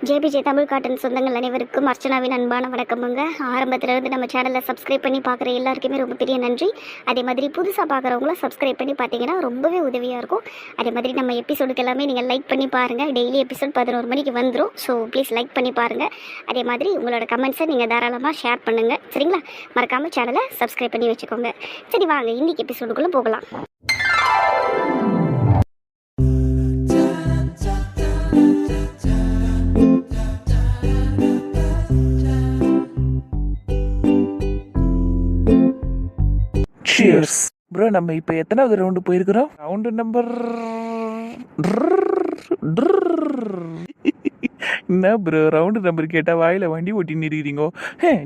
JPJ Tamil cotton சொந்தங்கள் அனைவருக்கும் அர்ச்சனாவின் அன்பான வணக்கமுங்க. ஆரம்பத்திலிருந்து நம்ம சேனலை சப்ஸ்கிரைப் பண்ணி பார்க்குற எல்லாருக்குமே ரொம்ப பெரிய நன்றி. அதே மாதிரி புதுசாக பார்க்குறவங்களும் சப்ஸ்கிரைப் பண்ணி பார்த்தீங்கன்னா ரொம்பவே உதவியாக இருக்கும். அதே மாதிரி நம்ம எபிசோடுக்கு எல்லாமே நீங்கள் லைக் பண்ணி பாருங்கள். டெய்லி எபிசோட் 11 மணிக்கு வந்துடும். ஸோ ப்ளீஸ் லைக் பண்ணி பாருங்கள். அதே மாதிரி உங்களோட கமெண்ட்ஸை நீங்கள் தாராளமாக ஷேர் பண்ணுங்கள். சரிங்களா? மறக்காமல் சேனலை சப்ஸ்கிரைப் பண்ணி வச்சுக்கோங்க. சரி, வாங்க இன்றைக்கி எபிசோடுக்குள்ளே போகலாம். Cheers. ப்ரோ, நம்ம இப்போ எத்தனாவது ரவுண்டு போயிருக்கிறோம்? ரவுண்டு நம்பர் என்ன ப்ரோ, ரவுண்டு நம்பர் கேட்டால் வாயில் வண்டி ஓட்டி நிறுகிறீங்க.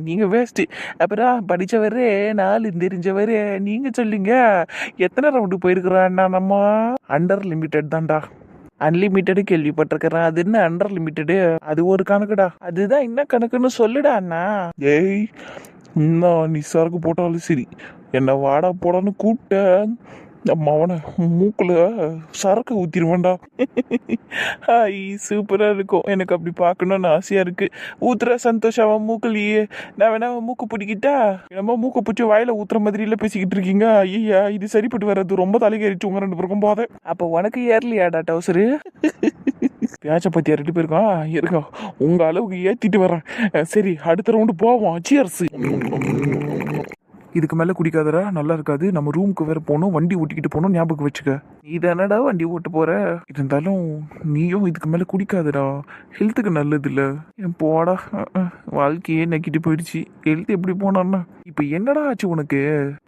நீங்கள் வேஸ்ட்டு. அப்புறம் படித்தவரே 4 தெரிஞ்சவரே நீங்கள் சொல்லுங்க, எத்தனை ரவுண்டு போயிருக்கிறோம்? அண்ணா நம்ம அண்டர் லிமிட்டட் தான்டா. அன்லிமிட்டடு கேள்விப்பட்டிருக்கிறேன். அது என்ன அண்டர் லிமிட்டடு? அது ஒரு கணக்குடா. அதுதான் என்ன கணக்குன்னு சொல்லுடா அண்ணா. ஏய், இன்னும் நீ சரக்கு போட்டாலும் சரி, என்னை வாடா போடான்னு கூப்பிட்ட அவனை மூக்குல சரக்கு ஊத்திடுவேன்டா. சூப்பராக இருக்கும். எனக்கு அப்படி பார்க்கணுன்னு ஆசையாக இருக்கு. ஊத்துற சந்தோஷம் அவன் மூக்குலையே. நான் வேணா மூக்கு பிடிக்கிட்டா? என்னமோ மூக்கை பிடிச்சி வாயில ஊத்துற மாதிரி இல்லை பேசிக்கிட்டு இருக்கீங்க. ஐயா, இது சரிப்பட்டு வர்றது ரொம்ப தலைக்கேறிச்சு உங்க 2 பேருக்கும் போத. அப்போ உனக்கு ஏறலையாடா டவுசரு? பேச்சை பற்றி 2 பேருக்கா இருக்கா? உங்க அளவுக்கு ஏற்றிட்டு வரேன். சரி, அடுத்த ரவுண்டு போவோம். சியர்ஸ். இதுக்கு மேலே குடிக்காதடா, நல்லா இருக்காது. நம்ம ரூமுக்கு வேற போகணும், வண்டி ஓட்டிக்கிட்டு போகணும், ஞாபகம் வச்சுக்க. நீ தானடா வண்டி ஓட்டு போற. இருந்தாலும் நீயும் இதுக்கு மேலே குடிக்காதடா, ஹெல்த்துக்கு நல்லது இல்லை. போடா, வாழ்க்கையே நக்கிட்டு போயிடுச்சு. ஹெல்த் எப்படி போனான்னா? இப்போ என்னடா ஆச்சு உனக்கு?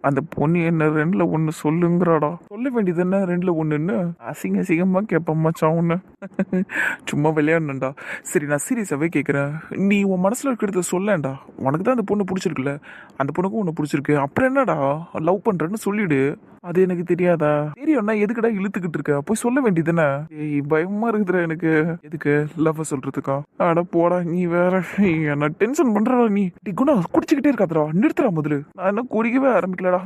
அந்த பொண்ணு என்ன 2ல் 1 சொல்லுங்கிறாடா. சொல்ல வேண்டியது என்ன 2ல் 1ன்னு? அசிங்க அசிங்கமாக கேட்பம்மாச்சான் ஒன்று. சும்மா விளையாடணுண்டா. சரி, நான் சீரியஸாகவே கேட்குறேன். நீ உன் மனசில் இருக்கிறத சொல்லேன்டா. உனக்கு தான் அந்த பொண்ணு பிடிச்சிருக்குல்ல, அந்த பொண்ணுக்கும் உன்னை பிடிச்சிருக்கு. அப்புறம் என்னடா, லவ் பண்றேன்னு சொல்லிடு. அது எனக்கு தெரியாதா? தெரியும்னா எதுக்குடா இழுத்துக்கிட்டு இருக்க? போய் சொல்ல வேண்டியதுதானே? ஏய், பயமா இருக்குதுடா எனக்கு. எதுக்கு லவ் சொல்றதுக்கா? அட போடா, நீ வேற என்ன டென்ஷன் பண்றா. நீ குணா குடிச்சுக்கிட்டே இருக்காதடா, நிறுத்துறா முதல்ல. நான் என்ன குடிக்கவே ஆரம்பிக்கலடா.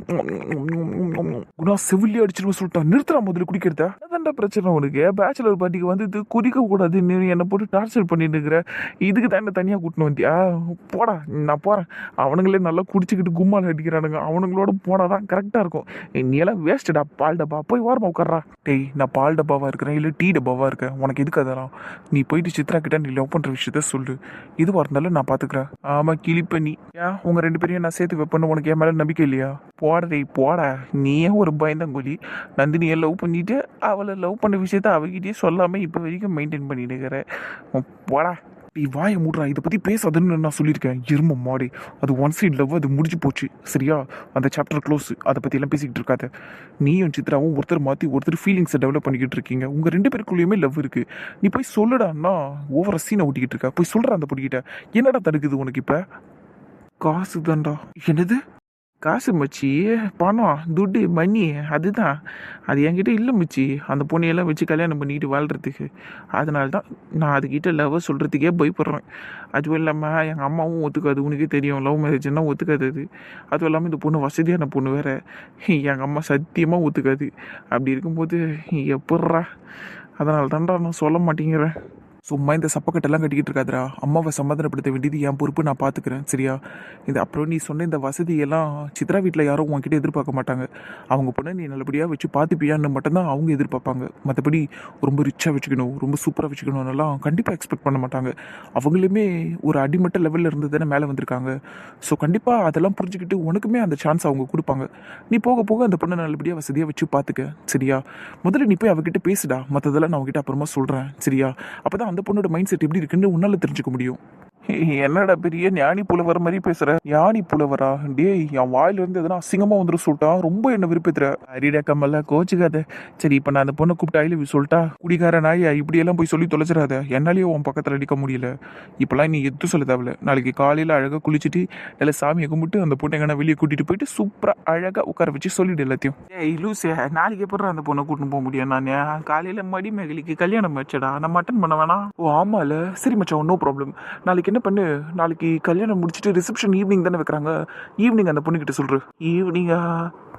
குணா செவிலியா அடிச்சிருவேன் சொல்லிட்டா. நிறுத்துறா முதல்ல குடிக்கிறத. அதான்டா பிரச்சனை உனக்கு. பேச்சுலர் பார்ட்டிக்கு வந்து குடிக்க கூடாது, நீ என்னை போட்டு டார்ச்சர் பண்ணிட்டு இருக்கிற. இதுக்கு தான் என்ன தனியா கூட்டணும் வந்தியா? போடா, நான் போறேன். அவனுங்களே நல்லா குடிச்சுக்கிட்டு கும்மால் அடிக்கிறானுங்க. அவனுங்களோட போனாதான் கரெக்டா இருக்கும். நீ எல்லாம் வேஸ்ட்டடா. பால் டப்பா போய் ஓரமா உட்கார்றா. டேய், நான் பால் டப்பாவா இருக்கிறேன் இல்லை டீ டப்பாவா இருக்கேன்? உனக்கு எதுக்கு அதெல்லாம்? நீ போயிட்டு சித்ரா கிட்ட நீ லவ் பண்ற விஷயத்த சொல்லு. இதுவா இருந்தாலும் நான் பாத்துக்கிறேன். ஆமா, கிளிப்பண்ணி. ஏன் உங்க 2 பேரையும் நான் சேர்த்து வைப்பேன்னு உனக்கு என் மேல நம்பிக்கை இல்லையா? போடா போடா, நீயே ஒரு பயந்தங்கொலி. நந்தினியை லவ் பண்ணிட்டு அவளை லவ் பண்ண விஷயத்த அவகிட்டயே சொல்லாம இப்போ வரைக்கும் மெயின்டைன் பண்ணிட்டு இருக்கிற. போடா. நீ வாயை மூடுறா. இதை பற்றி பேசாதுன்னு நான் சொல்லியிருக்கேன். எரும மாடி. அது ஒன் சைட் லவ், அது முடிஞ்சு போச்சு. சரியா? அந்த சாப்டர் க்ளோஸ். அதை பற்றி எல்லாம் பேசிக்கிட்டு இருக்காத. நீயும் சித்ராவும் ஒருத்தர் மாற்றி ஒருத்தர் ஃபீலிங்ஸை டெவலப் பண்ணிக்கிட்டு இருக்கீங்க. உங்கள் 2 பேருக்குள்ளேயுமே லவ் இருக்கு. நீ போய் சொல்லுடான்னா ஓவர சீனை ஓட்டிக்கிட்டு இருக்க. போய் சொல்கிற அந்த பொடிக்கிட்ட. என்னடா தடுக்குது உனக்கு? இப்போ காசு தான்டா. என்னது காசு மச்சி? பணம், துட்டு, மணி, அதுதான். அது என்கிட்ட இல்லை மச்சி. அந்த பொண்ணையெல்லாம் வச்சு கல்யாணம் பண்ணிக்கிட்டு வாழ்கிறதுக்கு. அதனால தான் நான் அதுக்கிட்ட லவ் சொல்கிறதுக்கே பயப்படுறேன். அதுவும் இல்லாமல் எங்கள் அம்மாவும் ஒத்துக்காது. உனக்கே தெரியும், லவ் மேரேஜ்னா ஒத்துக்காது அது. அதுவும் இல்லாமல் இந்த பொண்ணு வசதியான பொண்ணு வேறு. எங்கள் அம்மா சத்தியமாக ஒத்துக்காது. அப்படி இருக்கும்போது எப்பட்றா? அதனால தான்டா நான் சொல்ல மாட்டேங்கிறேன். சும்மா இந்த சப்பக்கட்டெல்லாம் கட்டிக்கிட்டு இருக்காதரா. அம்மாவை சமாதானப்படுத்த வேண்டியது என் பொறுப்பு, நான் பார்த்துக்கிறேன். சரியா? இது அப்புறம் நீ சொன்ன இந்த வசதியெல்லாம் சித்ரா வீட்டில் யாரும் உங்ககிட்ட எதிர்பார்க்க மாட்டாங்க. அவங்க பொண்ணை நீ நல்லபடியாக வச்சு பார்த்துப்பியான்னு மட்டும்தான் அவங்க எதிர்பார்ப்பாங்க. மற்றபடி ரொம்ப ரிச்சாக வச்சுக்கணும், ரொம்ப சூப்பராக வச்சுக்கணும்னெல்லாம் கண்டிப்பாக எக்ஸ்பெக்ட் பண்ண மாட்டாங்க. அவங்களுமே ஒரு அடிமட்ட லெவலில் இருந்து தானே மேலே வந்திருக்காங்க. ஸோ கண்டிப்பாக அதெல்லாம் புரிஞ்சுக்கிட்டு உனக்குமே அந்த சான்ஸ் அவங்க கொடுப்பாங்க. நீ போக போக அந்த பொண்ணை நல்லபடியாக வசதியாக வச்சு பார்த்துக்க. சரியா? முதல்ல நீ போய் அவகிட்ட பேசுடா. மற்றதெல்லாம் நான் அவகிட்ட அப்புறமா சொல்கிறேன். சரியா? அப்போ தான் அந்த பொண்ணோட மைண்ட் செட் எப்படி இருக்குன்னு உன்னால தெரிஞ்சுக்க முடியும். என்னடா பெரிய ஞானி புலவர் மாதிரி பேசுற? ஞானி புலவரா? டேய், என் வாயில இருந்து எதனா அசிங்கமா வந்துடும் சொல்லிட்டான். ரொம்ப என்ன விருப்பத்துற. அரிடா கம்மல்ல கோச்சுக்காத. சரி, இப்ப நான் அந்த பொண்ணை கூப்பிட்டு ஐலவி சொல்லிட்டா? குடிகார நாயா, இப்படி எல்லாம் போய் சொல்லி தொலைச்சிடாத. என்னாலேயே உன் பக்கத்துல அடிக்க முடியல. இப்பெல்லாம் நீ எதுவும் சொல்ல தேவையில்ல. நாளைக்கு காலையில அழகா குளிச்சுட்டு நல்ல சாமியை கும்பிட்டு அந்த பொண்ணை எங்கன்னா வெளியே கூட்டிட்டு போயிட்டு சூப்பரா அழகா உட்கார வச்சு சொல்லிடு எல்லாத்தையும். ஏய் லூசே, நாளைக்கு எப்பறம் அந்த பொண்ணை கூட்டிட்டு போக முடியும்? நான் காலையில மடி மேகலிக்கு கல்யாணம் வச்சடா. நான் மட்டன் பண்ண வேணாம். ஓ ஆமால. சரி மச்சான், நோ ப்ராப்ளம். நாளைக்கு என்ன பண்ணு, நாளைக்கு கல்யாணம் முடிச்சுட்டு ரிசப்ஷன் ஈவினிங் தானே வைக்கிறாங்க. ஈவினிங் அந்த பொண்ணுகிட்ட சொல்ற. ஈவினிங்கா?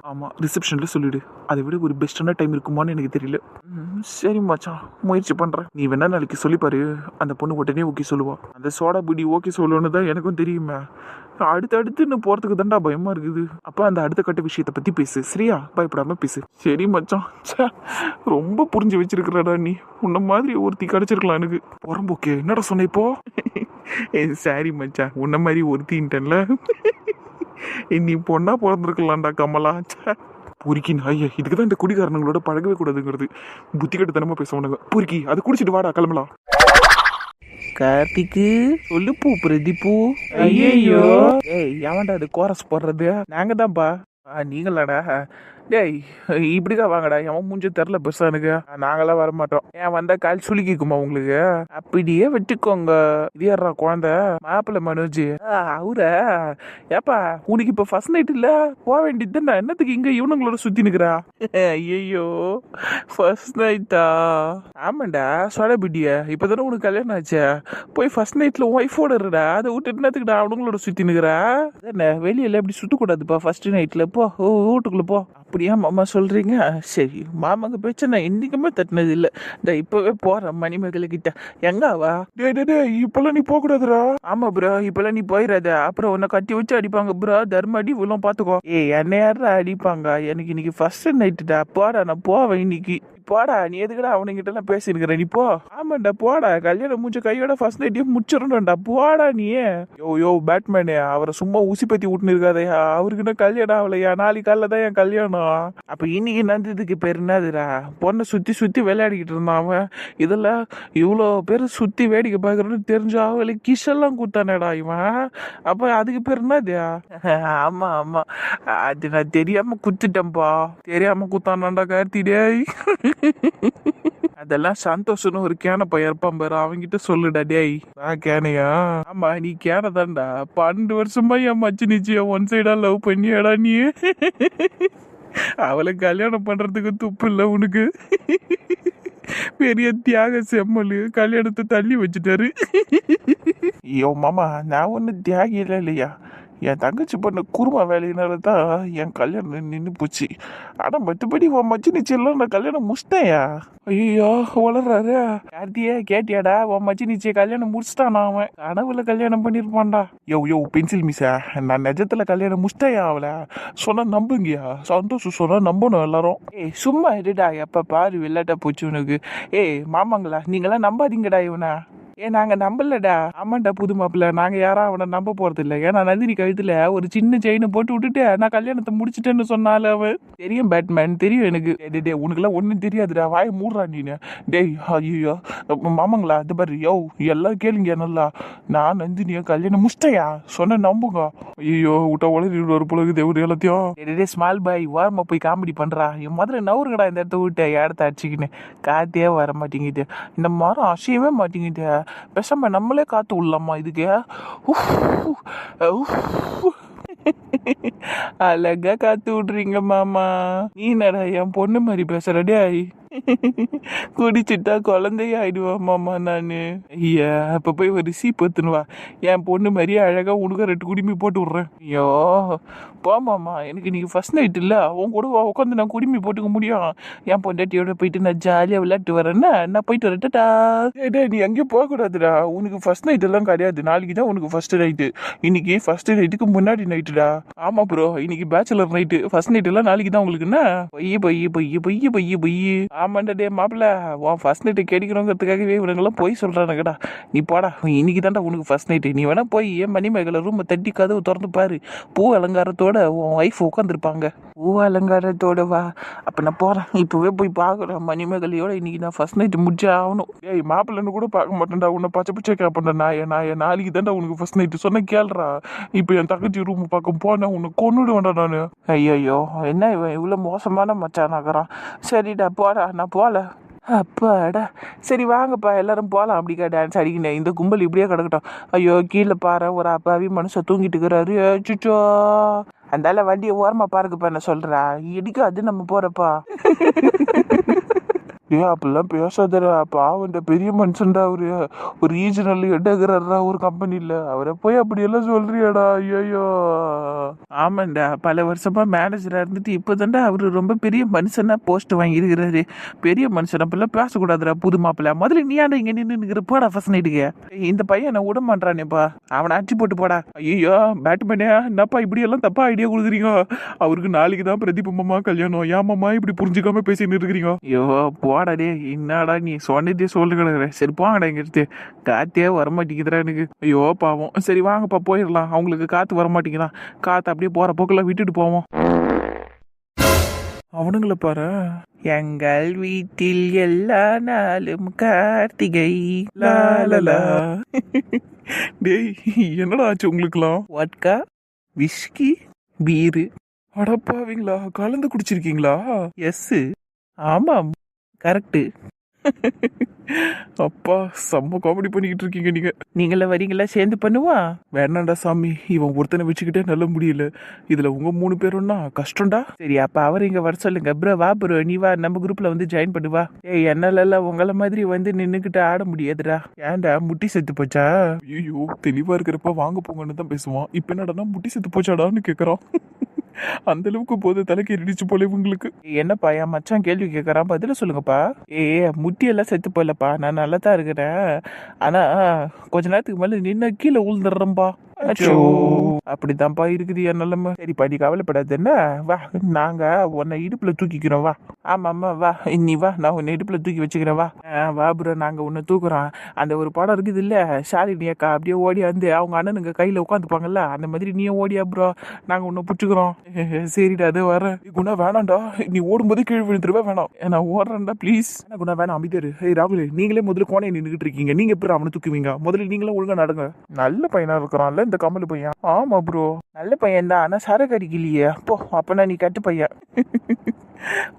ஆமாம், ரிசப்ஷனில் சொல்லிவிடு. அதை விட ஒரு பெஸ்ட்டான டைம் இருக்குமான்னு எனக்கு தெரியல. சரி மச்சான், முயற்சி பண்ணுறேன். நீ வேணா நாளைக்கு சொல்லிப்பாரு. அந்த பொண்ணு உடனே ஓகே சொல்லுவா. அந்த சோடா பிடி ஓகே சொல்லணுன்னு தான் எனக்கும் தெரியுமே. அடுத்து இன்னும் போகிறதுக்கு தான்டா பயமாக இருக்குது. அப்போ அந்த அடுத்த கட்ட விஷயத்தை பற்றி பேசு, சரியா? பயப்படாமல் பேசு. சரி மச்சான். ச்சே, ரொம்ப புரிஞ்சு வச்சிருக்கிறடா நீ. உன்ன மாதிரி ஒருத்தி கிடச்சிருக்கலாம் எனக்கு. புறம்போக்கே, என்னடா சொன்ன இப்போ? சாரி மச்சான், உன்ன மாதிரி ஒருத்தின்ட்டேன்ல. நீ பொண்ணா பிறந்திருக்கலாம்டா கமலா. பொறுக்கி நாய, இதுக்கு தான் இந்த குடிகாரங்களோட பழகவே கூடாதுங்கிறது. புத்தி கட்டுத்தனமா பேசுவானுங்க. பொறுக்கி, அதை குடிச்சிட்டு வாடா கிளம்பலாம். கார்த்திக்கு சொல்லு பூ பிரதீப்பு. ஐயோ ஏய், எவன்டா அது கோரஸ் போடுறது? நாங்க தான்ப்பா. நீங்களாடா? டேய், இப்படிதான் வாங்கடா. எவன் மூஞ்சி தெரில பெருசா எனக்கு. நாங்களாம் வர மாட்டோம். ஏன் வந்தா கால் சுலுக்கிக்குமா உங்களுக்கு? அப்படியே விட்டுக்கோங்க. இது யாரா குழந்தை? மாப்பிள்ள மனோஜ். அவரா? ஏப்பா, உனக்கு இப்ப ஃபர்ஸ்ட் நைட் இல்ல? போக வேண்டியது தானே. என்னத்துக்கு இங்க இவனுங்களோட சுத்தி நிக்கிறா? ஐயோ, ஃபர்ஸ்ட் நைட்டா? ஆமாண்டா, சொடபிட்டிய. இப்பதானே உனக்கு கல்யாணம் ஆச்சே. போய் ஃபர்ஸ்ட் நைட்ல ஒய்ஃபோட இருடா. அதை விட்டு என்னத்துக்குடா அவனுங்களோட சுத்தி நிக்கிறா? வெளியில இப்படி சுத்தக்கூடாதுப்பா ஃபர்ஸ்ட் நைட்ல. போ, வீட்டுக்குள்ள போ. அப்படியா மாமா சொல்றீங்க? சரி, மாமாங்க பேச்ச நான் என்னைக்குமே தட்டினது இல்லை. இந்த இப்பவே போறேன் மணிமேகலை எங்க அவா? இப்பெல்லாம் நீ போக கூடாதுரா. ஆமா ப்ரோ, இப்பெல்லாம் நீ போயிடாத. அப்புறம் உன்னை கட்டி வச்சு அடிப்பாங்க ப்ரோ. தர்ம அடி இவ்வளோ பாத்துக்கோ. என்ன யாரா அடிப்பாங்க? எனக்கு இன்னைக்கு ஃபர்ஸ்ட் நைட்டுடா. போடா, நான் போவேன் இன்னைக்கு. போடா, நீ எதுக்குடா அவனுங்கிட்ட எல்லாம் பேசிருக்கிற? நீ போ. ஆமாண்டா, போடா. கல்யாணம் முடிச்ச கையோட ஃபர்ஸ்ட் நைட்டையும் முடிச்சிடணும்டா. போடா நீ. யோ பேட்மேனு, அவரை சும்மா ஊசி பத்தி விட்டுன்னு இருக்காதையா. அவருக்கு கல்யாணம் ஆகலையா? நாளைக்கு காலைல தான் என் கல்யாணம். அப்ப இன்னைக்கு நந்ததுக்கு பேர் என்னதுடா? பொண்ணை சுத்தி சுத்தி விளையாடிக்கிட்டு இருந்தான் அவன். இதெல்லாம் இவ்வளோ பேர் சுத்தி வேடிக்கை பார்க்கறன்னு தெரிஞ்ச அவளை கிஷெல்லாம் கூத்தானேடா இவன். அப்ப அதுக்கு பேர் என்னது? ஆமா ஆமா, அது நான் தெரியாம குத்துட்டேன்பா. தெரியாம குத்தானாண்டா கார்த்தி. டேய், அதெல்லாம் சந்தோஷம்னு ஒரு கேன பையன் இருப்பான் பாரு, அவங்கிட்ட சொல்லுடா. டேய், நான் கேனையா? ஆமா, நீ கேன தான்டா. 12 வருஷமா என் மச்சி நிச்சயம் ஒன் சைடா லவ் பண்ணியாடா நீ. அவளை கல்யாணம் பண்றதுக்கு துப்பு இல்லை உனக்கு. பெரிய தியாக செம்மல் கல்யாணத்தை தள்ளி வச்சுட்டாரு. ஐயோ மாமா, நான் ஒண்ணு தியாகி இல்லையா. என் தங்கச்சி பண்ண குருமா வேலையினால தான் என் கல்யாணம் நின்று போச்சு. ஆனா மற்றபடி உன் மச்சி நிச்சயம் நான் கல்யாணம் முடிச்சிட்டேயா. ஐயோ, வளர்றாரு. கார்த்தியே, கேட்டியாடா? உன் மச்சி நிச்சயம் கல்யாணம் முடிச்சிட்டானா? அவன் கனவுல கல்யாணம் பண்ணிருப்பான்டா. யோ பென்சில் மிஸ்ஸா, நான் நிஜத்துல கல்யாணம் முடிச்சிட்டேயா அவளை. சொன்னா நம்புங்கயா. சந்தோஷம் சொன்னா நம்பணும் எல்லாரும். ஏய் சும்மா இருடா, எப்ப பாரு விளையாட்டா போச்சு உனக்கு. ஏய் மாமாங்களா, நீங்களாம் நம்பாதீங்கடா இவனை. நாங்க நம்பலடா. ஆமாண்டா புது மாப்பிள்ள, நாங்க யாரும் அவனை நம்ப போறது இல்லை. ஏன்னா நந்தினி கழுத்துல ஒரு சின்ன செயினை போட்டு விட்டுட்டு நான் கல்யாணத்தை முடிச்சிட்டேன்னு சொன்னால அவன். தெரியும் பேட்மேன், தெரியும் எனக்கு. டே உனக்குலாம் ஒன்றும் தெரியாதுடா. வாயை மூடுறா நீனு. டேய் ஐயோ மாமாங்களா, அது பாரு. யோ எல்லாம் கேளுங்க நல்லா. நான் நந்தினியா கல்யாணம் முடிச்சிட்டையா சொன்ன நம்புங்க. ஐயோ விட்டா உலகி ஒரு புலகு தேவர் எல்லாத்தையும். டே ஸ்மால் பாய், வாரமா போய் காமெடி பண்றா. என் முதல்ல நவருங்கடா இந்த இடத்த விட்டு. இடத்த அடிச்சுக்கின்னு காத்தே வர மாட்டேங்குது. இந்த மரம் அசையவே மாட்டேங்குது. பேசாம நம்மளே காத்து உள்ளாமா இதுக்கு. அழகா காத்து விடுறீங்க மாமா. நீ என்னடா என் பொண்ணு மாதிரி பேசுறடே. குடிச்சிட்டா குழந்தைய ஆயிடுவா மாமா நானு. ஐயா, அப்ப போய் ஒரு சீப் எடுத்துனுவா. என் பொண்ணு மாதிரியே அழகா உனக்கு 2 குடிமி போட்டு விடுறேன். ஐயோ போமாமா, எனக்கு நீங்க ஃபர்ஸ்ட் நைட் இல்ல. அவன் கூட உட்காந்து நான் குடிமி போட்டுக்க முடியும். என் பொண்டாட்டியோட போயிட்டு நான் ஜாலியா விளையாட்டு வரேன்னா நான் போயிட்டு வரட்டா. நீ எங்கேயும் போக கூடாதுடா. உனக்கு ஃபர்ஸ்ட் நைட் எல்லாம் கிடையாது. நாளைக்கு தான் உனக்கு ஃபர்ஸ்ட் நைட்டு. இன்னைக்கு ஃபர்ஸ்ட் நைட்டுக்கு முன்னாடி நைட்டுடா. ஆமா ப்ரோ, இன்னைக்கு பேச்சுலர் நைட்டு. ஃபர்ஸ்ட் நைட் எல்லாம் நாளைக்கு தான் உங்களுக்கு. என்ன பொய்யு. ஆமாண்டா டே மாப்பிள்ள, உன் ஃபர்ஸ்ட் நைட்டு கிடைக்கணுங்கிறதுக்காகவே இவனுங்கெல்லாம் போய் சொல்றானுங்கடா. நீ போடா, இன்னைக்கு தான்டா உனக்கு ஃபர்ஸ்ட் நைட்டு. நீ வேணா போய் ஏன் மணிமேகலை ரூமை தட்டி கதவு திறந்து பாரு. பூ அலங்காரத்தோட உன் ஒய்ஃப் உட்காந்துருப்பாங்க. பூ அலங்காரத்தோட வா. அப்ப நான் போறேன். இப்பவே போய் பாக்குறேன் மணிமேகலையோட. இன்னைக்கு நான் ஃபர்ஸ்ட் நைட்டு முடிச்சே ஆகணும். ஏய் மாப்பிள்ளன்னு கூட பார்க்க மாட்டேன்டா. உன்னை பச்சை கேட்பேன்டா. நான் நாளைக்கு தான்டா உனக்கு ஃபர்ஸ்ட் நைட்டு சொன்ன கேள்றா. இப்போ என் தங்கச்சி ரூம் பார்க்க போனேன். உன்னை கொன்னுடு வேண்டாம் நானு. ஐயோ, என்ன இவன் இவ்வளவு மோசமான மச்சானாக்குறான். சரிடா போடா, நான் போல. அப்பாடா, சரி வாங்கப்பா எல்லாரும் போகலாம். அப்படிக்கா டான்ஸ் அடிக்கினேன். இந்த கும்பல் இப்படியே கிடக்கட்டும். ஐயோ கீழே பாரு, ஒரு அப்பாவி மனுஷன் தூங்கிட்டு இருக்கிறாரு. சுச்சோ, அந்தால வண்டியை ஓரமா பாருக்குப்பா. என்ன சொல்றா, இடிக்காது நம்ம போறப்பா. ஏ அப்படிலாம் பேசாதடா, பாவண்ட பெரிய மனுஷன்டா அவரு. ஒரு ரீஜனல் ஹெட்டாகிறாரா ஒரு கம்பெனில, அவரை போய் அப்படியெல்லாம் சொல்றியாடா? ஐயோ. ஆமாண்டா, பல வருஷமா மேனேஜரா இருந்துட்டு இப்போதான்டா அவரு ரொம்ப பெரிய மனுஷனா போஸ்ட் வாங்கியிருக்கிறாரு. பெரிய மனுஷன் அப்படிலாம் பேசக்கூடாதுடா புது மாப்பிள்ள. முதல்ல நீ ஆண்டா இங்க நின்று போடா ஃபர்ஸ்ட் நைட்டுக்கு. இந்த பையன் என்ன விட மாட்டானேப்பா, அவனை அடிச்சு போட்டு போடா. ஐயோ பேட்மேனே, என்னப்பா இப்படி எல்லாம் தப்பா ஐடியா கொடுக்குறீங்க? அவருக்கு நாளைக்கு தான் பிரதீபம்மா கல்யாணம், ஏமாம்மா இப்படி புரிஞ்சுக்காம பேசிட்டு இருக்கிறீங்க? ஐயோ போடா டே, என்னடா நீ சொன்னதே சொல்லு கிடக்குற. சரி போங்கடா இங்க எடுத்து, காத்தே வரமாட்டேங்குதுடா எனக்கு. ஐயோ பாவம். சரி வாங்கப்பா போயிடலாம், அவங்களுக்கு காத்து வரமாட்டேங்குதான். காத்து அப்படியே போற போக்கெல்லாம் விட்டுட்டு போவோம். அவனுங்கள பாரு. எங்கள் வீட்டில் எல்லா நாளும் கார்த்திகை லாலலா. டேய் என்னடா ஆச்சு உங்களுக்குலாம்? Vodka, whisky, beer. அடப்பாவீங்களா, கலந்து குடிச்சிருக்கீங்களா? எஸ், ஆமாம், கரெக்டு. அப்பா செம்ம காமெடி பண்ணிக்கிட்டு இருக்கீங்க நீங்க. நீங்கள வரீங்களா, சேர்ந்து பண்ணுவா? வேணாண்டா சாமி, இவன் ஒருத்தனை வச்சுக்கிட்டே நல்ல முடியல, இதுல உங்க 3 பேரும்னா கஷ்டம்டா. சரி அப்ப அவர் இங்க வர சொல்லுங்க. ப்ரோ வா ப்ரோ, நீ வா நம்ம குரூப்ல வந்து ஜாயின் பண்ணுவா. ஏய் என்னால உங்கள மாதிரி வந்து நின்னுக்கிட்டு ஆட முடியாதுடா. ஏன்டா முட்டி செத்து போச்சா? ஐயோ தெளிவா இருக்கிறப்ப வாங்க போங்கன்னு தான் பேசுவான், இப்ப என்னடா முட்டி செத்து போச்சாடான்னு கேக்குறான். அந்த அளவுக்கு போது தலைக்கு இடிச்சு போல இவங்களுக்கு. என்னப்பா என் மச்சான் கேள்வி கேட்கறான், பதில சொல்லுங்கப்பா. ஏ முட்டியெல்லாம் செத்து போயிலப்பா, நான் நல்லா தான் இருக்கிறேன். ஆனா கொஞ்ச நேரத்துக்கு மேல நின்ன கீழே உழுந்துடுறேன்பா. அப்படித்தான்ப்பா இருக்குது என் நிலைமை. சரிப்பா நீ கவலைப்படாது, என்ன வா, நாங்க உன்னை இடுப்புல தூக்கிக்கிறோம் வா. ஆமா ஆமா வா, நீ வா, நான் உன்னை இடுப்புல தூக்கி வச்சுக்கிறேன் வா. வா ப்ரோ, நாங்க உன்னை தூக்குறோம். அந்த ஒரு படம் இருக்குது இல்ல, ஷாலினி அக்கா அப்படியே ஓடி வந்து அவங்க அண்ணனுங்க கையில உட்காந்துப்பாங்கல்ல, அந்த மாதிரி நீயும் ஓடியா ப்ரோ, நாங்க உன்னை பிடிச்சிக்கிறோம். சரிடா அது வரேன். குணா வேணாம்டா, நீ ஓடும்போது கீழே விழுந்துருவே, வேணாம் நான் ஓடுறேன்டா ப்ளீஸ். குணா வேணாம் அமைதியாரு. ஏய் ராகுல், நீங்களே முதல்ல கோணையை நின்றுட்டு இருக்கீங்க, நீங்க எப்படி அவனை தூக்குவீங்க? முதல்ல நீங்களும் ஒழுங்கா நடங்க. நல்ல பையனா இருக்கிறான்ல இந்த கமல் பையன். ஆமா ப்ரோ நல்ல பையன் தான், ஆனா சரக்கு அடிக்கலையே. அப்போ அப்பனா நீ கட்டு பையன்.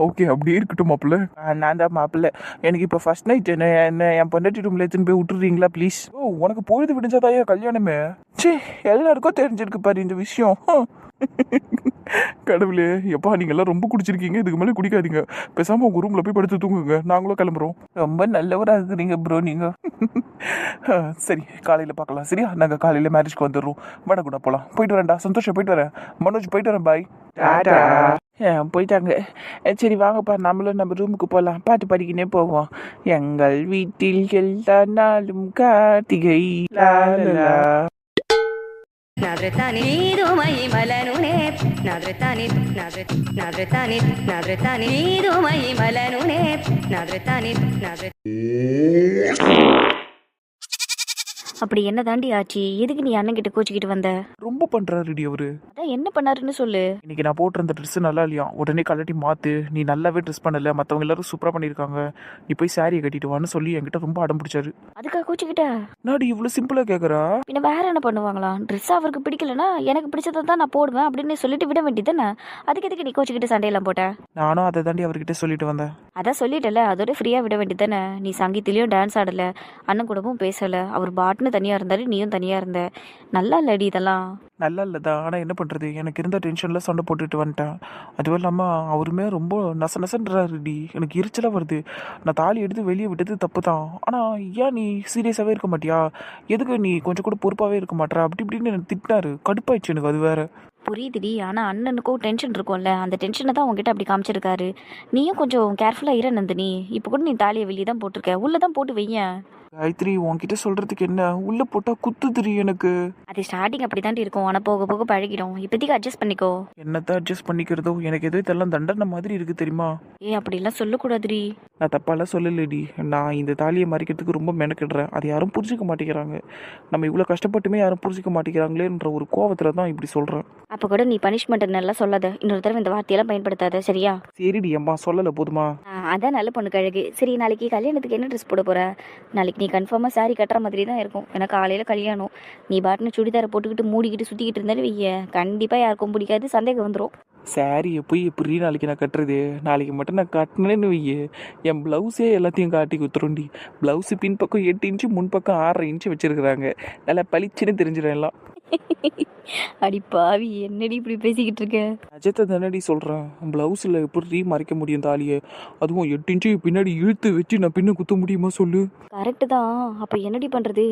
ஓகே அப்படியே இருக்கட்டும் மாப்பிள்ள. நான் தான் மாப்பிள்ள. எனக்கு இப்போ ஃபர்ஸ்ட் நைட் என்ன என் பொண்டாட்டி ரூம்ல எடுத்துன்னு போய் விட்டுறீங்களா ப்ளீஸ்? ஓ உனக்கு பொழுது விடிஞ்சாதாயா கல்யாணமே? சே எல்லாருக்கும் தெரிஞ்சிருக்கு பாரு இந்த விஷயம். கடவுளே, எப்பா நீங்க எல்லாம் ரொம்ப குடிச்சிருக்கீங்க, இதுக்கு மேலே குடிக்காதீங்க. பேசாம உங்க ரூம்ல போய் படுத்து தூங்குங்க, நாங்களும் கிளம்புறோம். ரொம்ப நல்லவரா இருக்கிறீங்க ப்ரோ நீங்க. சரி காலையில பார்க்கலாம் சரியா? நாங்க காலையில மேரேஜ்க்கு வந்துடுறோம். வட கூட போலாம். போயிட்டு வரேன்டா சந்தோஷம், போயிட்டு வரேன். மனோஜ் போயிட்டு வரேன், பாய். போயிட்டாங்க. சரி வாங்கப்பா, நம்மளும் நம்ம ரூமுக்கு போகலாம். பாட்டு பாடிக்கினே போவோம். எங்கள் வீட்டில் எல்லா நாளும் கார்த்திகை லாலலா. నాదృతాని నీదుమయి మలనునే నాదృతాని నాదృతాని నాదృతాని నీదుమయి మలనునే నాదృతాని அப்படி என்ன தாண்டி ஆச்சு? எதுக்கு நீ அண்ணன் கிட்ட கோச்சிக்கிட்டு வந்த? ரொம்ப பண்றாருடி அவரு. அதான் என்ன பண்ணாருன்னு சொல்லு. இன்னைக்கு நான் போட்டிருந்த ட்ரெஸ் நல்லா இல்லையா, உடனே கலட்டி மாத்து, நீ நல்லாவே ட்ரெஸ் பண்ணல, மற்றவங்க எல்லாரும் சூப்பரா பண்ணியிருக்காங்க, நீ போய் சாரியை கட்டிட்டு வான்னு சொல்லி என்கிட்ட ரொம்ப அடம் பிடிச்சாரு. அதுக்காக கோச்சிக்கிட்ட? நாடி இவ்வளவு சிம்பிளா கேக்குறா? பின்ன வேற என்ன பண்ணுவாங்களா? ட்ரெஸ் அவருக்கு பிடிக்கலன்னா எனக்கு பிடிச்சதை தான் நான் போடுவேன் அப்படின்னு சொல்லிட்டு விட வேண்டியதானே. அதுக்கு எதுக்கு நீ கோச்சிக்கிட்டு சண்டையெல்லாம் போட்ட? நானும் அதை தாண்டி அவர்கிட்ட சொல்லிட்டு வந்தேன். அதான் சொல்லிட்டல, அதோட ஃப்ரீயாக விட வேண்டியதானே. நீ சங்கீத்திலையும் டான்ஸ் ஆடலை, அண்ணன் கூடவும் பேசலை, அவர் பாட்டுன்னு தனியாக இருந்தாரு, நீயும் தனியாக இருந்த. நல்லா இல்லடி இதெல்லாம். நல்லா இல்லைதான், ஆனால் என்ன பண்ணுறது, எனக்கு இருந்த டென்ஷனில் சண்டை போட்டுட்டு வந்துட்டேன். அதுவும் இல்லாமல் அவருமே ரொம்ப நசன்றாருடி, எனக்கு எரிச்சலாக வருது. நான் தாலி எடுத்து வெளியே விட்டது தப்பு தான், ஆனால் ஏன் நீ சீரியஸாகவே இருக்க மாட்டியா? எதுக்கு நீ கொஞ்சம் கூட பொறுப்பாகவே இருக்க மாட்டேற? அப்படி இப்படின்னு எனக்கு திட்டினாரு, கடுப்பாயிடுச்சு எனக்கு அது வேற. புரியுதுடி, ஆனால் அண்ணனுக்கும் டென்ஷன் இருக்கும்ல, அந்த டென்ஷனை தான் உங்ககிட்ட அப்படி காமிச்சிருக்காரு. நீயும் கொஞ்சம் கேர்ஃபுல்லாக இரு நந்தினி. இப்போ கூட நீ தாலியை வெளியே தான் போட்டிருக்க, உள்ளே தான் போட்டு வையன். காயத்ரி உன்கிட்ட சொல்றதுக்கு என்ன, உள்ள போட்டா குத்துதுரி எனக்கு. அது ஸ்டார்டிங் அப்படி தாண்டி இருக்கும், ஆனால் போக போக பழகிடும். இப்போதைக்கு அட்ஜஸ்ட் பண்ணிக்கோ. என்னத்தான் அட்ஜஸ்ட் பண்ணிக்கிறதோ, எனக்கு எதோ இதெல்லாம் தண்டனை மாதிரி இருக்கு தெரியுமா? அப்படிலாம் சொல்லக்கூடாதுடி. நான் தப்பாலாம் சொல்லலடி, நான் இந்த தாலியை மறைக்கிறதுக்கு ரொம்ப மெனக்கிடுறேன், அது யாரும் புரிஞ்சிக்க மாட்டேங்கிறாங்க. நம்ம இவ்வளோ கஷ்டப்பட்டுமே யாரும் புரிஞ்சிக்க மாட்டேங்கிறாங்களேன்ற ஒரு கோவத்தில் தான் இப்படி சொல்கிறேன். அப்போ கூட நீ பனிஷ்மெண்ட் நல்லா சொல்லாத, இன்னொரு தடவை இந்த வார்த்தையெல்லாம் பயன்படுத்தாத சரியா? சரிடி அம்மா, சொல்லலை போதுமா? அதான் நல்ல பொண்ணு கழகு. சரி நாளைக்கு கல்யாணத்துக்கு என்ன ட்ரெஸ் போட போற? நாளைக்கு நீ கன்ஃபார்மாக சாரி கட்டுற மாதிரி தான் இருக்கும், ஏன்னா காலையில் கல்யாணம். நீ பாட்டுன்னு சுடிதாரை போட்டுக்கிட்டு மூடிக்கிட்டு சுற்றிக்கிட்டு இருந்தாலும் வைய, கண்டிப்பாக யாருக்கும் பிடிக்காது, சந்தேகம் வந்துடும். சாரியை போய் எப்படி நாளைக்கு நான் கட்டுறது? நாளைக்கு மட்டும் நான் கட்டினேன்னு வையே, என் ப்ளவுஸே எல்லாத்தையும் காட்டி குத்துருண்டி. ப்ளவுஸு பின்பக்கம் 8 இன்ச்சு, முன்பக்கம் 6.5 இன்ச்சு வச்சுருக்குறாங்க, நல்லா பளிச்சுன்னு தெரிஞ்சிடும் எல்லாம். அடி பாவி, என்னடி இப்படி பேசிக்கிட்டு இருக்க? அஜத்தை தானடி சொல்கிறேன். ப்ளவுஸில் எப்படி மறைக்க முடியும் தாலியை? அதுவும் 8 இன்ச்சு பின்னாடி இழுத்து வச்சு நான் பின்ன குத்த முடியுமா சொல்லு? கரெக்டு தான். அப்போ என்னடி பண்ணுறது?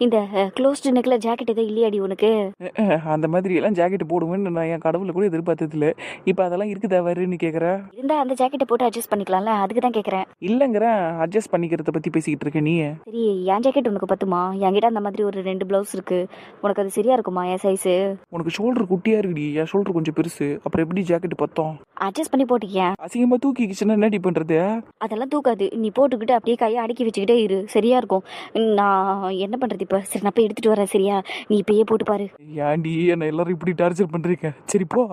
இந்த க்ளோஸ்டு நெக்கில் ஜாக்கெட் எதுவும் இல்லையாடி உனக்கு? அந்த மாதிரி எல்லாம் ஜாக்கெட் போடுவேன்னு நான் என் கடவுளை கூட எதிர்பார்த்ததில்ல. இப்போ அதெல்லாம் இருக்குதா வருன்னு கேட்குற? இருந்தால் அந்த ஜாக்கெட்டை போட்டு அட்ஜஸ்ட் பண்ணிக்கலாம்ல, அதுக்கு தான் கேட்குறேன். இல்லைங்கிறேன், அட்ஜஸ்ட் பண்ணிக்கிறத பற்றி பேசிக்கிட்டு இருக்க நீ. சரி, என் ஜாக்கெட் உனக்கு பத்துமா? என்கிட்ட அந்த மாதிரி ஒரு 2 ப்ளவுஸ் இருக்குது. உனக்கு அது சரியாக இருக்குமா என் சைஸு? உனக்கு ஷோல்டர் குட்டியாக இருக்குடி, என் ஷோல்டர் கொஞ்சம் பெருசு. அப்புறம் எப்படி ஜாக்கெட் பத்தோம்? அட்ஜஸ்ட் பண்ணி போட்டுக்கிய. அசிங்கமாக தூக்கிக்கிச்சுன்னா என்னடி பண்ணுறது? அதெல்லாம் தூக்காது. நீ போட்டுக்கிட்டு அப்படியே கையை அடக்கி வச்சுக்கிட்டே இரு, சரியா இருக்கும். நான் என்ன பண்ணுறது இப்போ? சரி, நான் போய் எடுத்துகிட்டு வரேன், சரியா? நீ இப்பயே போட்டு பாரு. ஏன்டி என்னை எல்லாரும் இப்படி டார்ச்சர் பண்ணுறீங்க? சரி போ.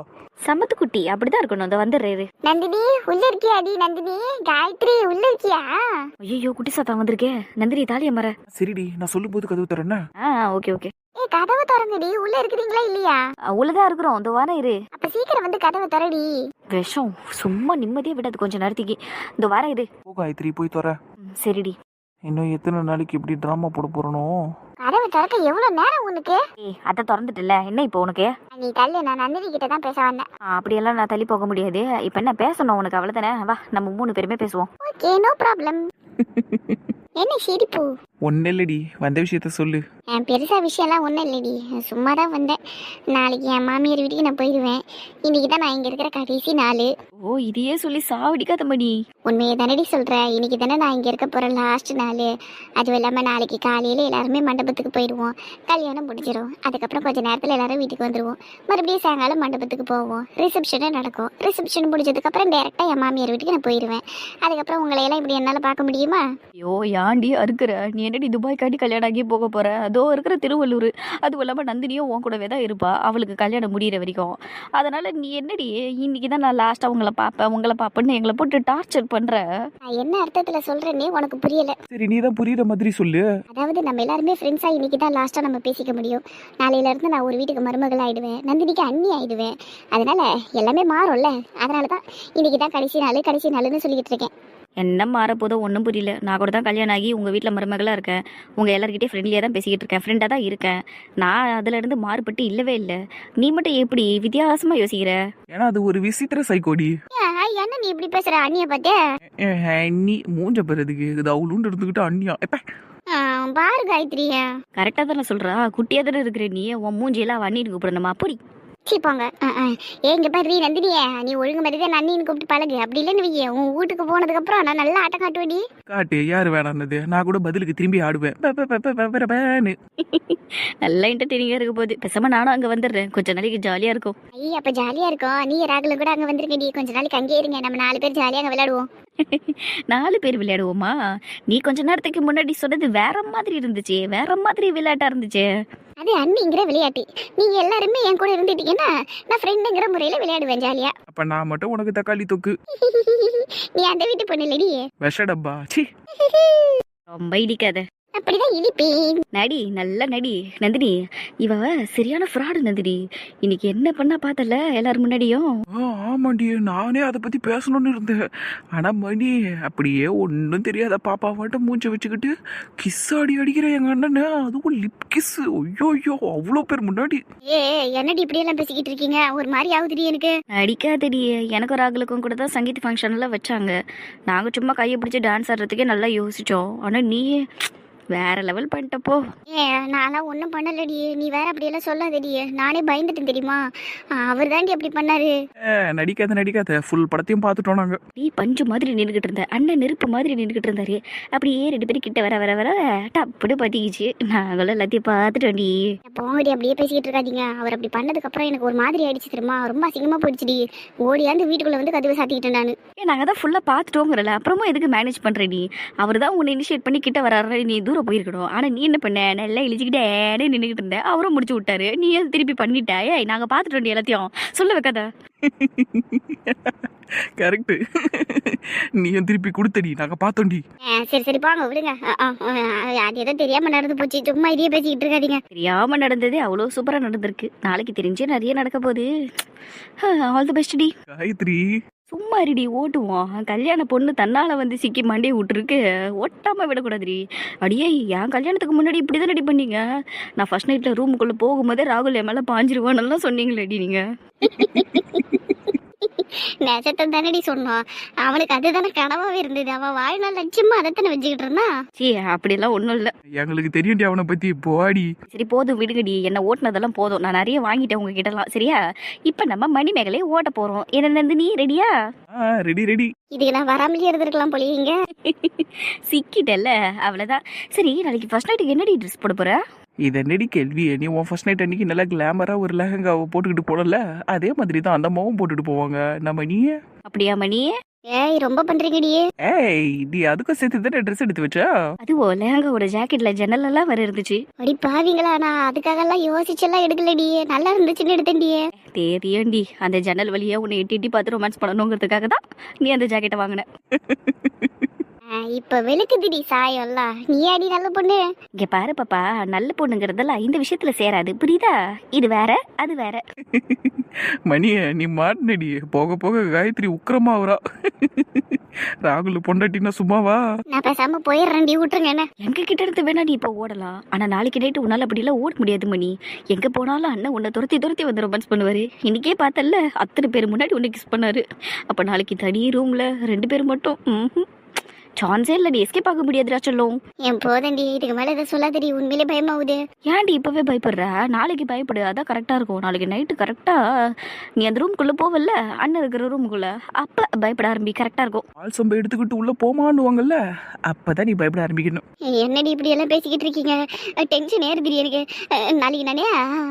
சமத்து குட்டி அப்படிதான் இருக்கணும். அந்த வந்துடுறேரு. நந்தினி உள்ள இருக்கியாடி? நந்தினி, காயத்ரி உள்ள இருக்கியா? ஐயோ, குட்டி சாத்தா வந்திருக்கே. நந்தினி தாலிய மர. சரிடி, நான் சொல்லும்போது கதவு தரேன்னா. Okay okay. ஏ, கதவை திறங்கடி. உள்ள இருக்கிறீங்களா இல்லையா? உள்ளதான் இருக்கிறோம். இந்த வாரம் இரு. அப்ப சீக்கிரம் வந்து கதவை திறடி. விஷம் சும்மா நிம்மதியே விடாது கொஞ்சம் நேரத்துக்கு. இந்த வாரம் இரு. போ காயத்ரி, போய் தர. சரிடி. இன்னும் எத்தனை நாளைக்கு இப்படி ட்ராமா போட போறனோ? கதவை திறக்க எவ்வளவு நேரம் உனக்கு? அதை திறந்துட்டுல என்ன இப்போ உனக்கு? நீ தள்ளு, நான் நந்தினி கிட்ட தான் பேச வந்தேன். அப்படியெல்லாம் நான் தள்ளி போக முடியாது. இப்போ என்ன பேசணும் உனக்கு? அவ்வளோதானே. வா, நம்ம 3 பேருமே பேசுவோம். Okay, no problem. என்ன சிரிப்பு? ஒன்னும் இல்லடி, வந்த விஷயத்த சொல்லு. பெருசா விஷயம்லாம் ஒன்றும் இல்லடி, சும்மா தான் வந்தேன். நாளைக்கு என் மாமியார் வீட்டுக்கு நான் போயிடுவேன். இன்னைக்கு தான் நான் இங்கே இருக்கிற கடைசி நாள். ஓ, இதையே சொல்லி சாவடிக்காத மணி. உண்மையை தானடி சொல்கிறேன். இன்னைக்கு தானே நான் இங்கே இருக்க போகிற லாஸ்ட் நாள். அதுவும் இல்லாமல் நாளைக்கு காலையில் எல்லாருமே மண்டபத்துக்கு போயிடுவோம். கல்யாணம் முடிஞ்சிடும். அதுக்கப்புறம் கொஞ்சம் நேரத்தில் எல்லாரும் வீட்டுக்கு வந்துடுவோம். மறுபடியும் சாயங்காலம் மண்டபத்துக்கு போவோம். ரிசப்ஷனே நடக்கும். ரிசப்ஷன் முடிஞ்சதுக்கப்புறம் டேரெக்டாக என் மாமியார் வீட்டுக்கு நான் போயிடுவேன். அதுக்கப்புறம் உங்களையெல்லாம் இப்படி என்னால் பார்க்க முடியுமா? ஐயோ, ஏன்டி அறுக்கிற? நீ என்னடி துபாய் காட்டி கல்யாணம் ஆகி போக போற? அதோ இருக்கிற திருவள்ளூர். அதுவும் இல்லாமல் நந்தினியும் உன் கூடவே தான் இருப்பா, அவளுக்கு கல்யாணம் முடிகிற வரைக்கும். அதனால நீ என்னடி இன்னைக்கு தான் நான் லாஸ்ட்டாக உங்களை பார்ப்பேன்னு எங்களை போட்டு டார்ச்சர் பண்ற? நான் என்ன அர்த்தத்தில் சொல்கிறேன்னே உனக்கு புரியலை. சரி, நீ தான் புரியுற மாதிரி சொல்லு. அதாவது நம்ம எல்லாருமே ஃப்ரெண்ட்ஸாக இன்னைக்கு தான் லாஸ்ட்டாக நம்ம பேசிக்க முடியும். நாளையிலேருந்து நான் ஒரு வீட்டுக்கு மருமகள் ஆகிடுவேன். நந்தினிக்கு அண்ணி ஆகிடுவேன். அதனால எல்லாமே மாறும்ல. அதனால தான் இன்னைக்கு தான் கடைசி நாள்னு சொல்லிக்கிட்டு இருக்கேன். என்ன மாறப்போதோ ஒன்றும் புரியல. நான் கூட தான் கல்யாணம் ஆகி உங்கள் வீட்டில் மருமகளாக இருக்கேன். உங்கள் எல்லாருக்கிட்டே ஃப்ரெண்ட்லியாக தான் பேசிக்கிட்டு இருக்கேன், ஃப்ரெண்டாக தான் இருக்கேன். நான் அதுலேருந்து மாறுபட்டு இல்லவே இல்லை. நீ மட்டும் எப்படி வித்தியாசமாக யோசிக்கிற? ஏன்னா அது ஒரு விசித்திர சைக்கோடி. என்ன நீ இப்படி பேசுற? அண்ணியை பார்த்தே நீ மூஞ்ச பெறதுக்கு இது அவளுண்டு இருந்துக்கிட்டு அண்ணியா? எப்ப பாரு காயத்ரிய. கரெக்டாக தானே சொல்கிறா. குட்டியாக தானே இருக்கிற நீ. உன் மூஞ்சியெல்லாம் வண்ணிட்டு கூப்பிடணுமா? புரி சீப்பாங்க. ஏங்க பாரு நந்தினியே, நீ ஒழுங்கு மாதிரி தான் நந்தின்னு கூப்பிட்டு பழகு. அப்படி இல்லைன்னு வைய, உன் வீட்டுக்கு போனதுக்கப்புறம் நான் நல்லா ஆட்டம் காட்டுவேடி. காட்டு, யாரு வேணான்னது? நான் கூட பதிலுக்கு திரும்பி ஆடுவேன். நல்லா என்டர்டெய்னிங்காக இருக்க போகுது. பேசாமல் நானும் அங்கே வந்துடுறேன், கொஞ்சம் நாளைக்கு ஜாலியாக இருக்கும். ஐய், அப்போ ஜாலியாக இருக்கும். நீ ராகுலும் கூட அங்கே வந்துருக்கடி. கொஞ்ச நாளைக்கு அங்கே இருங்க. நம்ம 4 பேர் ஜாலியாக அங்கே விளையாடுவோம். 4 பேர் விளையாடுவோமா? நீ கொஞ்ச நேரத்துக்கு முன்னாடி சொன்னது வேற மாதிரி இருந்துச்சு, வேற மாதிரி விளையாட்டா இருந்துச்சு. அது அண்ணிங்கிற விளையாட்டு. நீங்க எல்லாருமே என் கூட இருந்துட்டீங்கன்னா நான் ஃப்ரெண்டுங்கிற முறையில விளையாடுவேன் ஜாலியா. அப்ப நான் மட்டும் உனக்கு தக்காளி தொக்கு. நீ அந்த வீட்டு பொண்ணு இல்லடி. விஷ டப்பா. சி, ரொம்ப இடிக்காத. அப்படிதான் இழிப்பேன். நடி, நல்ல நடி. நந்தினி, இவ சரியான ஃப்ராடு நந்தினி. இன்னைக்கு என்ன பண்ணா பார்த்தல எல்லாரும் முன்னாடியும்? ஆமாண்டி, நானே அதை பத்தி பேசணும்னு இருந்தேன். ஆனா மணி அப்படியே ஒன்றும் தெரியாத பாப்பா மட்டும் மூஞ்ச வச்சுக்கிட்டு கிஸ் அடிக்கிற எங்க அண்ணனு. அதுவும் லிப் கிஸ். ஐயோ, அவ்வளோ பேர் முன்னாடி. என்னடி இப்படி எல்லாம் பேசிக்கிட்டு இருக்கீங்க? ஒரு மாதிரி ஆகுதுடி எனக்கு. அடிக்காதடி. எனக்கு ராகுலுக்கும் கூட தான் சங்கீத் ஃபங்க்ஷன்லாம் வச்சாங்க. நாங்கள் சும்மா கையை பிடிச்சி டான்ஸ் ஆடுறதுக்கே நல்லா யோசிச்சோம். ஆனால் நீ வேற லெவல் பண்ணிட்டப்போ. நான்லாம் ஒன்றும் பண்ணலடி. நீ வேற அப்படியெல்லாம் சொல்லாதடி. நானே பயந்துட்டேன் தெரியுமா. அவர் தாண்டி அப்படி பண்ணாரு. நடிக்காத. ஃபுல் படத்தையும் பார்த்துட்டோம் நாங்க. நீ பஞ்சு மாதிரி நின்றுக்கிட்டு இருந்த, அண்ணன் நெருப்பு மாதிரி நின்றுக்கிட்டு இருந்தாரு. அப்படியே 2 பேரும் கிட்ட வர டப்புன்னு பத்திக்கிச்சு. நாங்களும் எல்லாத்தையும் பார்த்துட்டோண்டி. போங்கடி, அப்படியே பேசிக்கிட்டு இருக்காதீங்க. அவர் அப்படி பண்ணதுக்கப்புறம் எனக்கு ஒரு மாதிரி ஆயிடுச்சு தெரியுமா. ரொம்ப அசிங்கமா போயிடுச்சுடி. ஓடியாந்து வீட்டுக்குள்ள வந்து கதவை சாத்திக்கிட்டேன் நான். நாங்கள் தான் ஃபுல்லாக பார்த்துட்டோங்கிறல, அப்புறமா எதுக்கு மேனேஜ் பண்ணுறேடி? அவர் தான் உன்னை இனிஷியேட் பண்ணி கிட்ட வர்றாரு, நீ தூரம் போயிருக்கணும். ஆனால் நீ என்ன பண்ண? நல்லா இழிச்சிக்கிட்டே நின்றுக்கிட்டு இருந்த. அவரும் முடிச்சு விட்டாரு. நீ திருப்பி பண்ணிட்ட. நாங்கள் பார்த்துட்டோம் எல்லாத்தையும். சொல்ல வைக்காத. கரெக்ட். நீயும் திருப்பி கொடுத்தடி, நாங்க பார்த்தோண்டி. சரி போங்க விடுங்க. அது ஏதோ தெரியாம நடந்து போச்சு. சும்மா இதையே பேசிக்கிட்டு இருக்காதீங்க. தெரியாம நடந்ததே அவ்வளோ சூப்பராக நடந்திருக்கு. நாளைக்கு தெரிஞ்சே நிறைய நடக்க போகுது. ஆல் தி பெஸ்ட் டி. காயத்ரி, சும்மா இருடி ஓட்டுவோம். கல்யாண பொண்ணு தன்னால வந்து சிக்கி மண்டையை விட்டுருக்கு. ஓட்டாம விடக்கூடாதுடி. அடியே என் கல்யாணத்துக்கு முன்னாடி இப்படி தான் ரெடி பண்ணீங்க. நான் ஃபர்ஸ்ட் நைட்டில் ரூமுக்குள்ளே போகும்போதே ராகுல் என் மேலே பாஞ்சிருவானெல்லாம் சொன்னீங்களேடி நீங்கள். நேசத்தை தானடி சொன்னோம். அவனுக்கு அதுதானே கனவாவே இருந்தது. அவன் வாழ்நாள் லட்சியமா அதைத்தானே வச்சுக்கிட்டு இருந்தான். சீ அப்படியெல்லாம் ஒன்றும் இல்லை. எங்களுக்கு தெரியும்டி அவனை பத்தி. போடி. சரி போதும் விடுங்கடி. என்னை ஓட்டுனதெல்லாம் போதும். நான் நிறைய வாங்கிட்டேன் உங்ககிட்டலாம். சரியா? இப்போ நம்ம மணிமேகலையே ஓட்ட போகிறோம். என்ன நீ ரெடியா? Ready ready. இதுக்கு நான் வராமலே இருந்திருக்கலாம் போலீங்க. சிக்கிட்டல்ல, அவ்வளோதான். சரி நாளைக்கு ஃபர்ஸ்ட் நைட்டுக்கு என்னடி ட்ரெஸ் போட போகிற? இது என்னடி கேள்வி? நீ உன் ஃபர்ஸ்ட் நைட் அன்னைக்கு நல்லா கிளாமரா ஒரு லெஹங்காவை போட்டுக்கிட்டு போனல, அதே மாதிரி தான் அந்த அம்மாவும் போட்டுட்டு போவாங்க. நம்ம நீ அப்படியா மணி? ஏய் ரொம்ப பண்றீங்கடியே. ஏய் நீ அதுக்கும் சேர்த்து தானே ட்ரெஸ் எடுத்து வச்சா? அதுவோ லெஹங்காவோட ஜாக்கெட்ல ஜன்னல் எல்லாம் வர இருந்துச்சு. அடி பாவீங்களா, நான் அதுக்காக எல்லாம் யோசிச்செல்லாம் எடுக்கலடியே. நல்லா இருந்துச்சுன்னு எடுத்தேன்டியே. தெரியாண்டி அந்த ஜன்னல் வழியா உன்னை எட்டி எட்டி பார்த்து ரொமான்ஸ் பண்ணணுங்கிறதுக்காக தான் நீ அந்த ஜாக்கெட்டை வாங்கின. இப்ப வெளுக்குதுடி சாயம்லாம். நீ அடி நல்ல பொண்ணு. இங்க பாரு பாப்பா, நல்ல பொண்ணுங்கிறதெல்லாம் இந்த விஷயத்துல சேராது, புரியுதா? இது வேற அது வேற. மணிய நீ மாட்டினடி. போக போக காயத்ரி உக்கிரமாவரா. ராகுல் பொண்டாட்டினா சும்மாவா? நான் பேசாம போயிடுறேன்டி, விட்டுருங்க என்ன. எங்க கிட்ட இருந்து வேணா நீ இப்ப ஓடலாம். ஆனா நாளைக்கு நைட்டு உன்னால அப்படிலாம் ஓட முடியாது மணி. எங்க போனாலும் அண்ணன் உன்னை துரத்தி துரத்தி வந்து ரொமான்ஸ் பண்ணுவாரு. இன்னைக்கே பார்த்தல்ல, அத்தனை பேர் முன்னாடி உன்னை கிஸ் பண்ணாரு. அப்ப நாளைக்கு தனி ரூம்ல 2 பேர் மட்டும் சான்ஸே இல்லடி. எஸ்கேப் ஆக முடியாதுடா சொல்லும். என் போதண்டி, இதுக்கு மேல இதை சொல்லாதடி. உண்மையிலே பயமாவுது. ஏன்டி இப்பவே பயப்படுற? நாளைக்கு பயப்படு, அதான் கரெக்டா இருக்கும். நாளைக்கு நைட்டு கரெக்டா நீ அந்த ரூம்குள்ள போவல்ல, அண்ணன் இருக்கிற ரூமுக்குள்ள, அப்ப பயப்பட ஆரம்பி. கரெக்டா இருக்கும். பால் சொம்ப எடுத்துக்கிட்டு உள்ள போமான்னுவாங்கல்ல, அப்பதான் நீ பயப்பட ஆரம்பிக்கணும். என்னடி இப்படி எல்லாம் பேசிக்கிட்டு இருக்கீங்க? டென்ஷன் ஏறுதுடி எனக்கு. நாளைக்கு நானே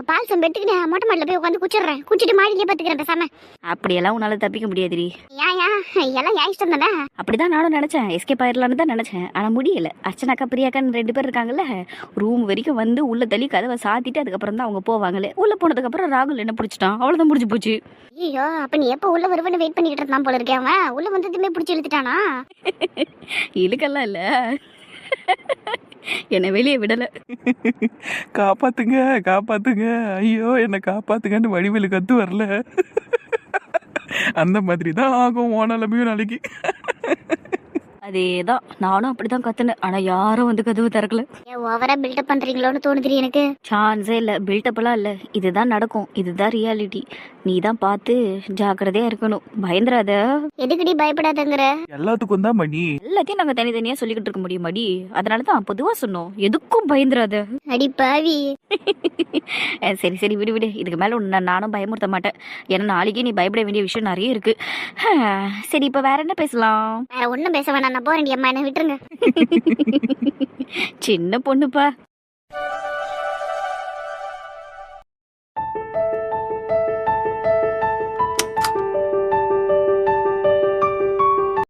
பால் சொம்பு எடுத்துக்கிட்டு மொட்டை மாடியில் போய் உட்காந்து குச்சிடுறேன். குச்சிட்டு மாடியிலே பார்த்துக்கிறேன் பேசாம. அப்படியெல்லாம் உன்னால தப்பிக்க முடியாதுடி. ஏன் எல்லாம் ஏன் இஷ்டம் தானே. அப்படிதான் நானும் நினைச்சேன். எஸ்கேப் ஆயிடலான்னு தான் நினைச்சேன். ஆனா முடியல. அர்ச்சனாக்கா பிரியாக்கான்னு 2 பேர் இருக்காங்கல்ல, ரூம் வரைக்கும் வந்து உள்ள தள்ளி கதவை சாத்திட்டு அதுக்கப்புறம் தான் அவங்க போவாங்களே. உள்ள போனதுக்கு அப்புறம் ராகுல் என்ன பிடிச்சிட்டான். அவ்வளவுதான் முடிஞ்சு போச்சு. ஐயோ, அப்ப நீ எப்ப உள்ள வருவன்னு வெயிட் பண்ணிக்கிட்டு இருந்தான் போல இருக்கேன். அவன் உள்ள வந்ததுமே பிடிச்சி இழுத்துட்டானா? இழுக்கெல்லாம் இல்ல, என்னை வெளியே விடல. காப்பாத்துங்க காப்பாத்துங்க, ஐயோ என்ன காப்பாத்துங்கன்னு வடிவேலு கத்து வரல. அந்த மாதிரி தான் ஆகும் ஓனாலமையும் நாளைக்கு. அதேதான் நானும் அப்படிதான் கத்துனேன். ஆனா யாரும் வந்து கதவு திறக்கல. ஓவரா பில்டப் பண்றீங்களோன்னு தோணுது எனக்கு. சான்ஸே இல்ல, பில்டப்லாம் இல்ல. இதுதான் நடக்கும், இதுதான் ரியாலிட்டி. நீ தான் பார்த்து ஜாக்கிரதையா இருக்கணும். பயந்துராத. எதுக்குடி பயப்படாதங்கிற? எல்லாத்துக்கும் தான் மணி. எல்லாத்தையும் நாங்க தனித்தனியா சொல்லிக்கிட்டு இருக்க முடியுமாடி? அதனாலதான் பொதுவா சொன்னோம், எதுக்கும் பயந்துராத. அடி பாவி. சரி சரி விடு விடு. இதுக்கு மேல உன்னை நானும் பயமுறுத்த மாட்டேன். ஏன்னா நாளைக்கே நீ பயப்பட வேண்டிய விஷயம் நிறைய இருக்கு. சரி இப்ப வேற என்ன பேசலாம்? வேற ஒண்ணும் பேச வேணாம், நான் போறேன்டி. அம்மா என்ன விட்டுருங்க. சின்ன பொண்ணுப்பா.